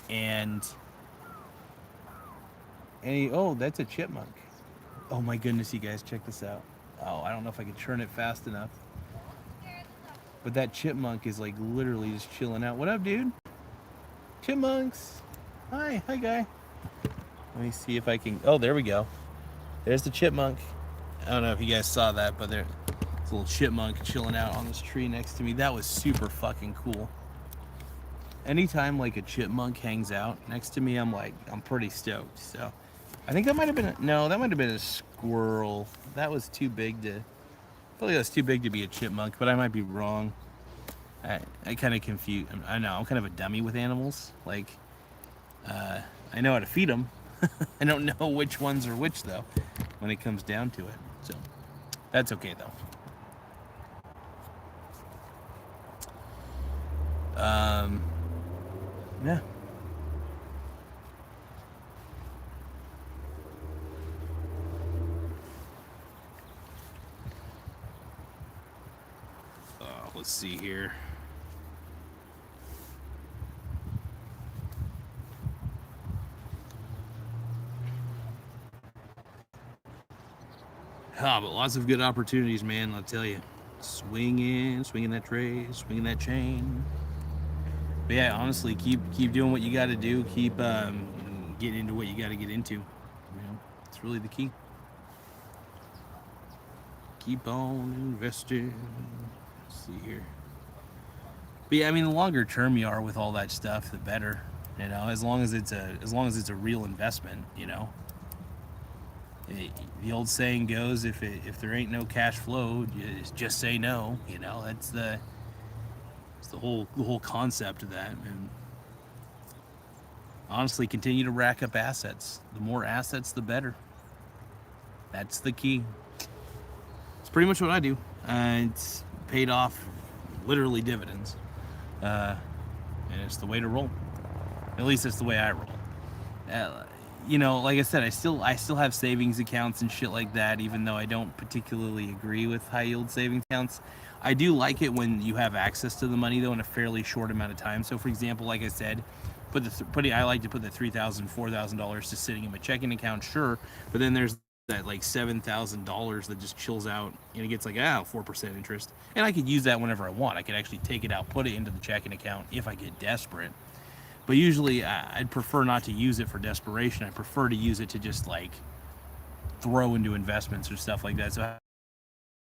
and oh, that's a chipmunk. Oh my goodness, you guys, check this out. Oh, I don't know if I can turn it fast enough. But that chipmunk is like literally just chilling out. What up, dude? Chipmunks. Hi guy. Let me see if I can. Oh, there we go. There's the chipmunk. I don't know if you guys saw that, but there's a little chipmunk chilling out on this tree next to me. That was super fucking cool. Anytime like a chipmunk hangs out next to me, I'm pretty stoked. So I think that might have been that might have been a squirrel. That was too big to. I feel like that's too big to be a chipmunk, but I might be wrong. I kind of confuse. I know I'm kind of a dummy with animals. Like, I know how to feed them. I don't know which ones are which though, when it comes down to it. So that's okay though. Yeah. Let's see here. But lots of good opportunities, man. I'll tell you, swinging that tray, swinging that chain. But yeah, honestly, keep doing what you got to do. Keep getting into what you got to get into. You know, it's really the key. Keep on investing. Let's see here. But yeah, I mean, the longer term you are with all that stuff, the better. You know, as long as it's a real investment. You know, the old saying goes, if there ain't no cash flow, just say no. You know, that's the whole concept of that. And honestly, continue to rack up assets. The more assets, the better. That's the key. It's pretty much what I do. It's paid off, literally dividends, and it's the way to roll. At least it's the way I roll. You know, like I said, I still have savings accounts and shit like that, even though I don't particularly agree with high yield savings accounts. I do like it when you have access to the money though in a fairly short amount of time. So, for example, like I said, I like to put the $3,000, $4,000 just sitting in my checking account, sure, but then there's that like $7,000 that just chills out and it gets like 4% interest, and I could use that whenever I want. I could actually take it out, put it into the checking account if I get desperate. But usually I'd prefer not to use it for desperation. I prefer to use it to just like throw into investments or stuff like that. So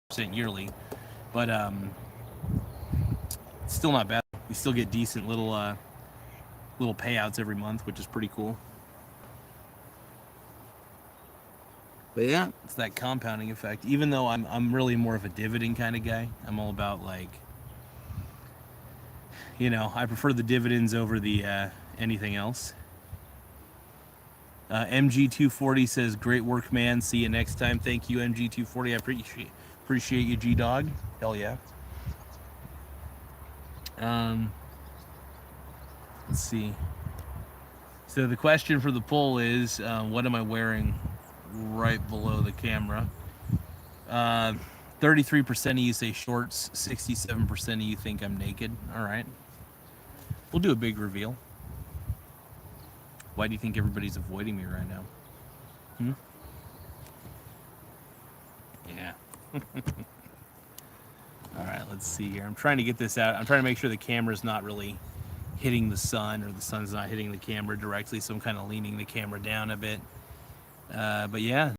percent yearly, but it's still not bad. We still get decent little payouts every month, which is pretty cool. But yeah, it's that compounding effect. Even though I'm really more of a dividend kind of guy. I'm all about like, you know, I prefer the dividends over the anything else. MG240 says, "Great work, man. See you next time." Thank you, MG240. I appreciate you, G Dog. Hell yeah. Let's see. So the question for the poll is, what am I wearing right below the camera? 33% of you say shorts. 67% of you think I'm naked. All right. We'll do a big reveal. Why do you think everybody's avoiding me right now? Yeah. All right, let's see here. I'm trying to get this out. I'm trying to make sure the camera's not really hitting the sun, or the sun's not hitting the camera directly, so I'm kind of leaning the camera down a bit. But yeah,